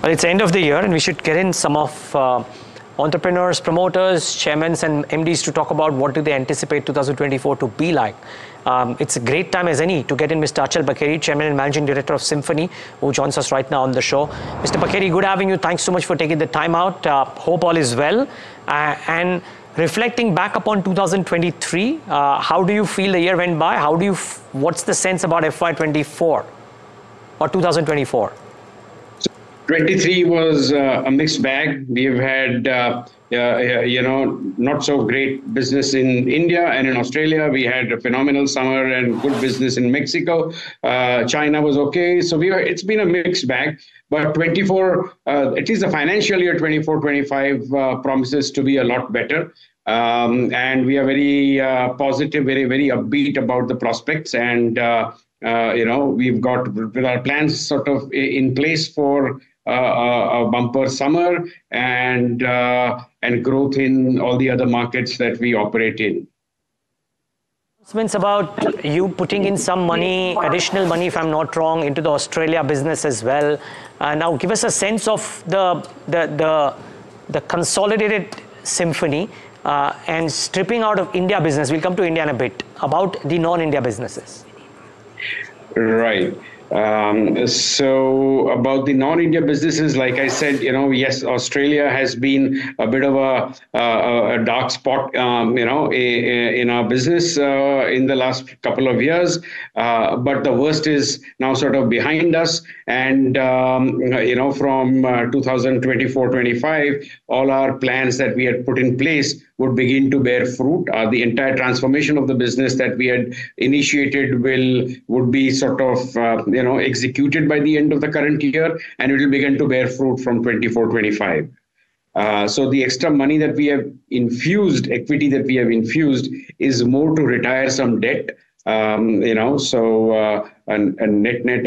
Well, it's the end of the year and we should get in some of entrepreneurs, promoters, chairmen and MDs to talk about what do they anticipate 2024 to be like. It's a great time as any to get in Mr. Achal Bakeri, Chairman and Managing Director of Symphony, who joins us right now on the show. Mr. Bakeri, good having you. Thanks so much for taking the time out. Hope all is well. And reflecting back upon 2023, how do you feel the year went by? What's the sense about FY24 or 2024? 23 was a mixed bag. We've had, not so great business in India and in Australia. We had a phenomenal summer and good business in Mexico. China was okay. So it's been a mixed bag. But 24, at least the financial year 24-25 promises to be a lot better. And we are very positive, very, very upbeat about the prospects. And, we've got with our plans sort of in place for a bumper summer and growth in all the other markets that we operate in. Announcements about you putting in some money, additional money, if I'm not wrong, into the Australia business as well. Now, give us a sense of the consolidated Symphony and stripping out of India business. We'll come to India in a bit, about the non-India businesses. Right. So about the non-India businesses, like I said, yes, Australia has been a bit of a dark spot, in our business in the last couple of years. But the worst is now sort of behind us. And, from 2024-25, all our plans that we had put in place would begin to bear fruit. The entire transformation of the business that we had initiated would be sort of, executed by the end of the current year, and it will begin to bear fruit from 24-25. So the extra money that we have infused, equity that we have infused, is more to retire some debt. And net,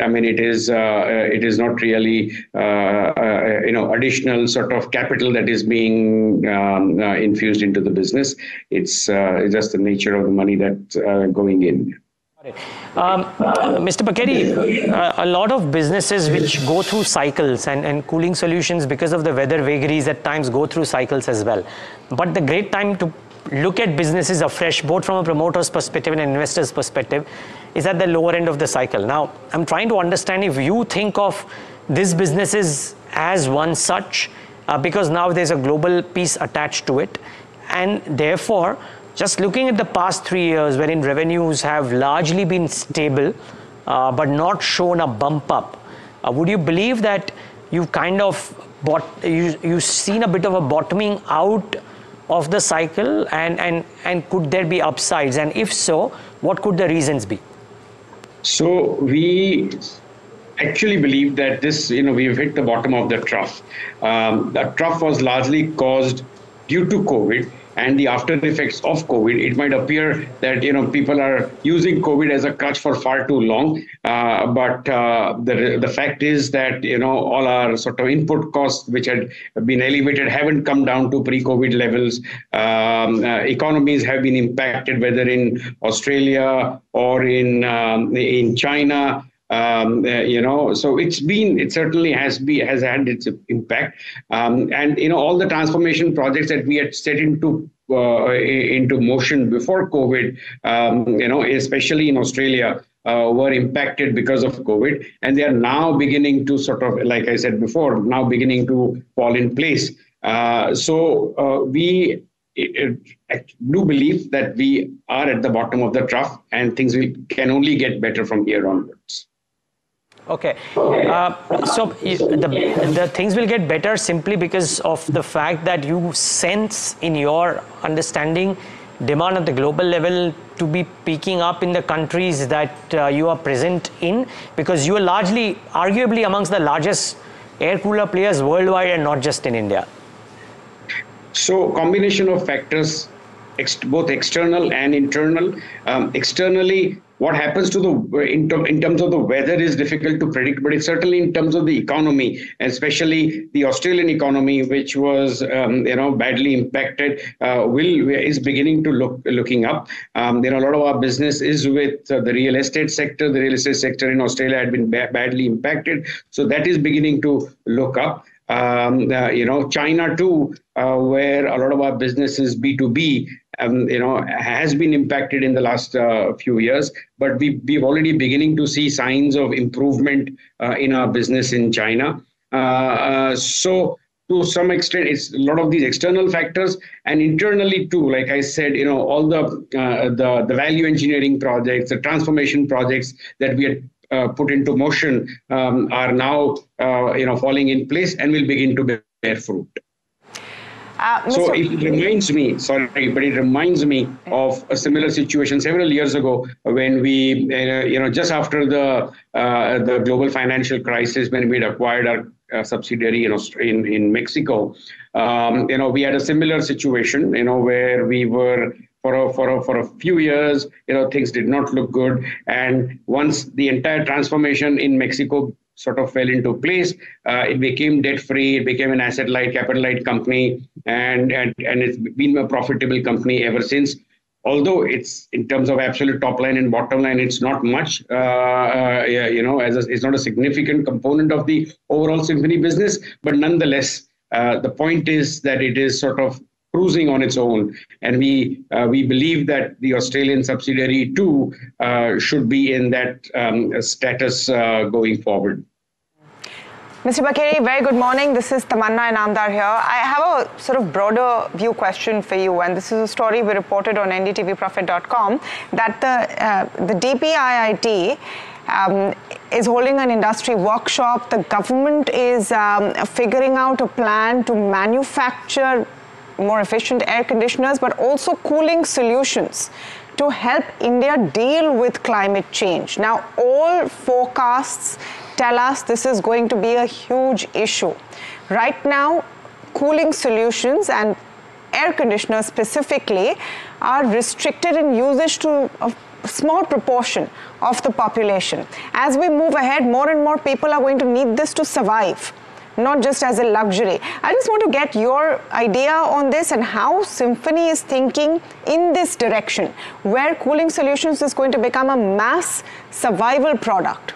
I mean, it is not really, additional sort of capital that is being infused into the business. It's just the nature of the money that's going in. Mr. Bakeri, a lot of businesses which go through cycles and cooling solutions because of the weather vagaries at times go through cycles as well. But the great time to look at businesses afresh, both from a promoter's perspective and an investor's perspective, is at the lower end of the cycle. Now, I'm trying to understand if you think of these businesses as one such, because now there's a global piece attached to it. And therefore, just looking at the past 3 years, wherein revenues have largely been stable, but not shown a bump up, would you believe that you've kind of you've seen a bit of a bottoming out of the cycle, and could there be upsides? And if so, what could the reasons be? So we actually believe that we've hit the bottom of the trough. The trough was largely caused due to COVID and the after effects of COVID. It might appear that people are using COVID as a crutch for far too long, but the fact is that all our sort of input costs, which had been elevated, haven't come down to pre-COVID levels. Economies have been impacted, whether in Australia or in China. So it certainly has had its impact, and all the transformation projects that we had set into motion before COVID, especially in Australia, were impacted because of COVID, and they are now beginning to sort of, like I said before, now beginning to fall in place. We do believe that we are at the bottom of the trough, and things can only get better from here onwards. Okay, so the things will get better simply because of the fact that you sense, in your understanding, demand at the global level to be peaking up in the countries that you are present in, because you are largely, arguably, amongst the largest air cooler players worldwide and not just in India. So combination of factors, both external and internal. Externally, what happens to the in terms of the weather is difficult to predict, but it's certainly in terms of the economy, especially the Australian economy, which was badly impacted, will is beginning to looking up. A lot of our business is with the real estate sector. The real estate sector in Australia had been badly impacted, so that is beginning to look up. China too, where a lot of our business is B2B, has been impacted in the last few years, but we've already beginning to see signs of improvement in our business in China. So to some extent, it's a lot of these external factors, and internally too. Like I said, all the value engineering projects, the transformation projects that we had put into motion are now falling in place and will begin to bear fruit. So it reminds me, sorry, but it reminds me of a similar situation several years ago when we, just after the global financial crisis, when we had acquired our subsidiary in Mexico. We had a similar situation, where we were for a few years, things did not look good, and once the entire transformation in Mexico sort of fell into place. It became debt-free. It became an asset-light, capital-light company, and it's been a profitable company ever since. Although it's in terms of absolute top line and bottom line, it's not much. It's not a significant component of the overall Symphony business, but nonetheless, the point is that it is sort of cruising on its own, and we believe that the Australian subsidiary too should be in that status going forward. Mr. Bakeri, very good morning. This is Tamanna Inamdar here. I have a sort of broader view question for you, and this is a story we reported on ndtvprofit.com that the DPIIT is holding an industry workshop. The government is figuring out a plan to manufacture more efficient air conditioners, but also cooling solutions to help India deal with climate change. Now, all forecasts tell us this is going to be a huge issue. Right now, cooling solutions and air conditioners specifically are restricted in usage to a small proportion of the population. As we move ahead, more and more people are going to need this to survive, not just as a luxury. I just want to get your idea on this and how Symphony is thinking in this direction, where cooling solutions is going to become a mass survival product.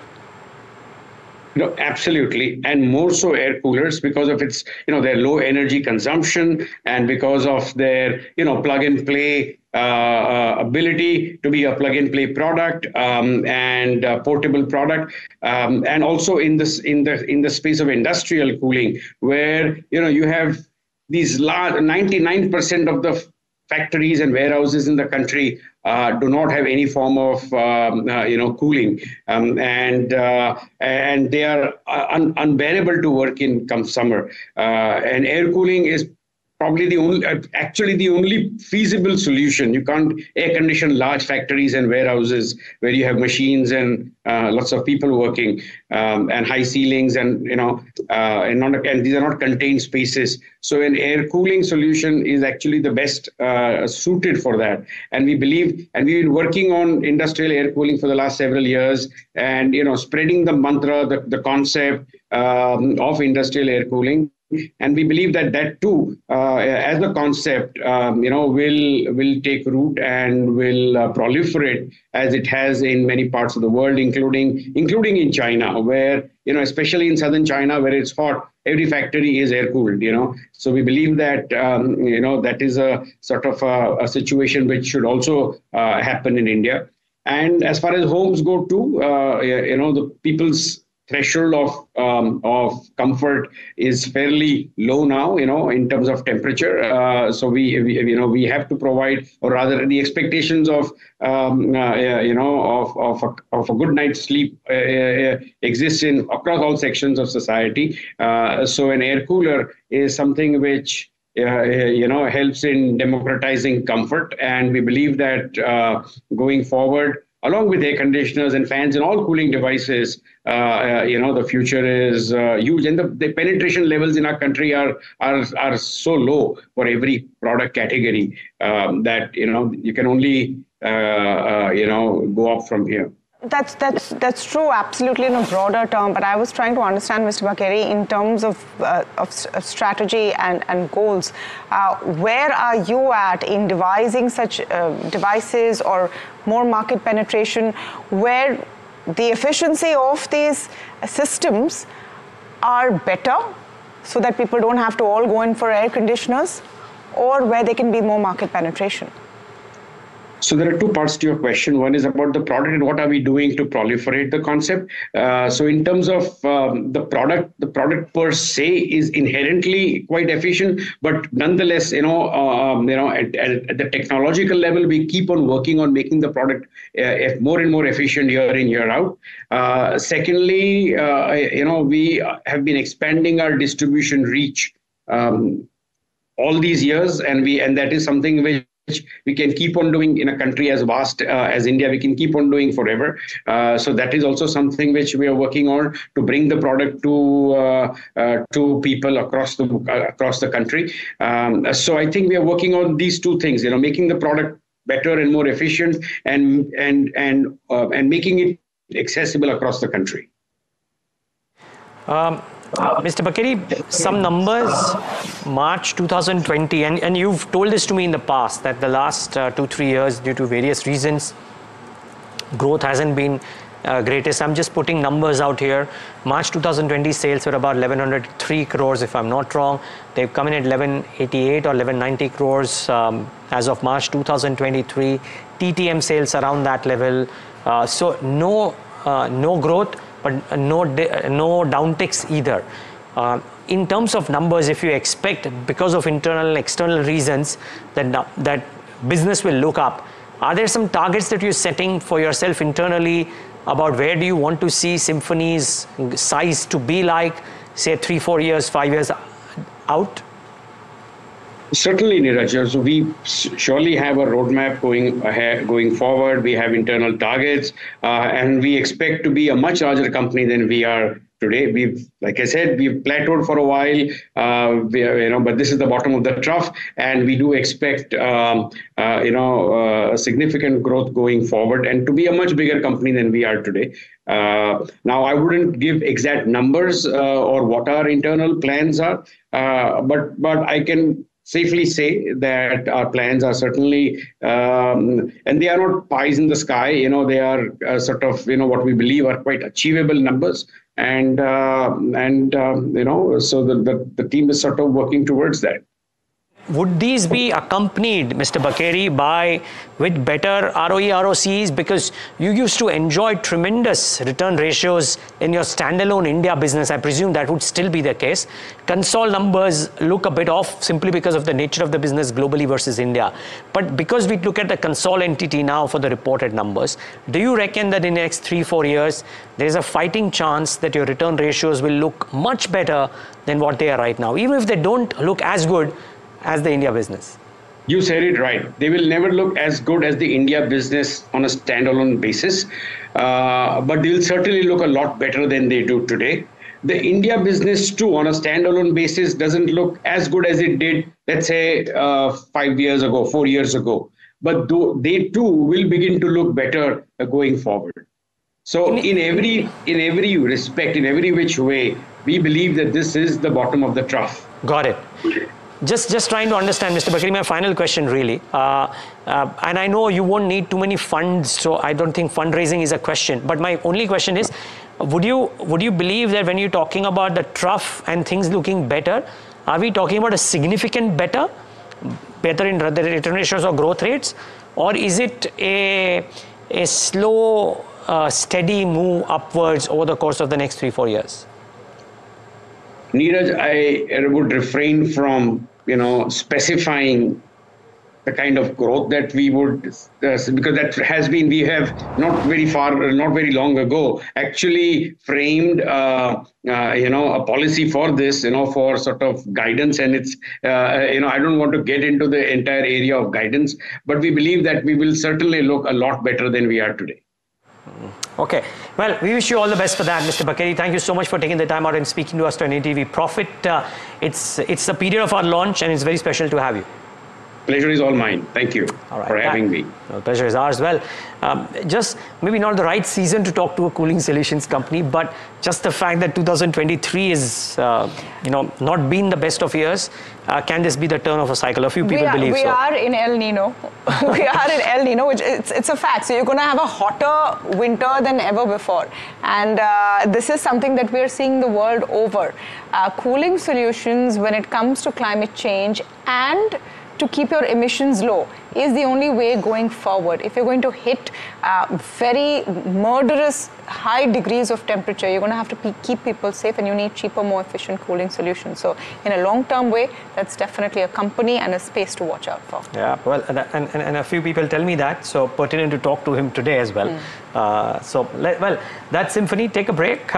No, absolutely, and more so air coolers because of its, their low energy consumption and because of their, plug and play ability to be a plug and play product and portable product, and also in the space of industrial cooling, where you have these large 99% of the factories and warehouses in the country do not have any form of cooling, and they are unbearable to work in come summer. And air cooling is probably the only feasible solution. You can't air condition large factories and warehouses where you have machines and lots of people working and high ceilings and and these are not contained spaces. So an air cooling solution is actually the best suited for that. And we believe, and we've been working on industrial air cooling for the last several years, and spreading the mantra, the concept of industrial air cooling. And we believe that too, as a concept, will take root and will proliferate as it has in many parts of the world, including in China, where especially in southern China, where it's hot, every factory is air cooled. So we believe that that is a sort of a situation which should also happen in India. And as far as homes go too, the people's threshold of comfort is fairly low now, in terms of temperature. So we have to provide, or rather, the expectations of of a good night's sleep exists across all sections of society. So an air cooler is something which helps in democratizing comfort, and we believe that going forward, along with air conditioners and fans and all cooling devices, the future is huge. And the penetration levels in our country are so low for every product category that, you can only go up from here. That's true, absolutely in a broader term. But I was trying to understand, Mr. Bakeri, in terms of strategy and goals. Where are you at in devising such devices or more market penetration, where the efficiency of these systems are better, so that people don't have to all go in for air conditioners, or where there can be more market penetration? So there are two parts to your question. One is about the product and what are we doing to proliferate the concept. So in terms of the product per se is inherently quite efficient, but nonetheless, at the technological level, we keep on working on making the product more and more efficient year in, year out. Secondly, we have been expanding our distribution reach all these years, and that is something which we can keep on doing in a country as vast as India. We can keep on doing forever. So that is also something which we are working on, to bring the product to people across the country. So I think we are working on these two things, making the product better and more efficient, and making it accessible across the country. Mr. Bakeri, some numbers, March 2020, and you've told this to me in the past, that the last 2-3 years, due to various reasons, growth hasn't been greatest. I'm just putting numbers out here. March 2020 sales were about 1103 crores, if I'm not wrong. They've come in at 1188 or 1190 crores as of March 2023. TTM sales around that level. So no growth, but no downticks either. In terms of numbers, if you expect, because of internal and external reasons, that business will look up, are there some targets that you're setting for yourself internally about where do you want to see Symphony's size to be like, say 3-4 years, 5 years out? Certainly, Neeraj. So we surely have a roadmap going forward. We have internal targets, and we expect to be a much larger company than we are today. Like I said, we've plateaued for a while, but this is the bottom of the trough, and we do expect, significant growth going forward, and to be a much bigger company than we are today. Now, I wouldn't give exact numbers or what our internal plans are, but I can safely say that our plans are certainly, and they are not pies in the sky. They are sort of, what we believe are quite achievable numbers, and so the team is sort of working towards that. Would these be accompanied, Mr. Bakeri, with better ROE, ROCs? Because you used to enjoy tremendous return ratios in your standalone India business. I presume that would still be the case. Consol numbers look a bit off simply because of the nature of the business globally versus India. But because we look at the Consol entity now for the reported numbers, do you reckon that in the next 3-4 years, there's a fighting chance that your return ratios will look much better than what they are right now, even if they don't look as good as the India business? You said it right. They will never look as good as the India business on a standalone basis, but they will certainly look a lot better than they do today. The India business too, on a standalone basis, doesn't look as good as it did, let's say, 5 years ago, 4 years ago. But they too will begin to look better going forward. So in every respect, in every which way, we believe that this is the bottom of the trough. Got it. Just trying to understand, Mr. Bakeri, my final question really, and I know you won't need too many funds, so I don't think fundraising is a question, but my only question is, would you believe that when you're talking about the trough and things looking better, are we talking about a significant better in the return ratios or growth rates, or is it a slow, steady move upwards over the course of the next 3-4 years? Neeraj, I would refrain from, specifying the kind of growth that we would, because that has been, we have not very long ago, actually framed, a policy for this, for sort of guidance. And it's, I don't want to get into the entire area of guidance, but we believe that we will certainly look a lot better than we are today. Okay. Well, we wish you all the best for that, Mr. Bakeri. Thank you so much for taking the time out and speaking to us to NDTV Profit. It's the period of our launch, and it's very special to have you. Pleasure is all mine. Thank you. for having me. The pleasure is ours. Well, just maybe not the right season to talk to a cooling solutions company, but just the fact that 2023 is, not been the best of years. Can this be the turn of a cycle? A few people believe so. We are in El Nino. We are in El Nino, which it's a fact. So you're going to have a hotter winter than ever before. And this is something that we're seeing the world over. Cooling solutions when it comes to climate change and to keep your emissions low is the only way going forward. If you're going to hit very murderous high degrees of temperature, you're going to have to keep people safe, and you need cheaper, more efficient cooling solutions. So in a long-term way, that's definitely a company and a space to watch out for. Yeah, well, and a few people tell me that, so pertinent to talk to him today as well. Well, that's Symphony. Take a break.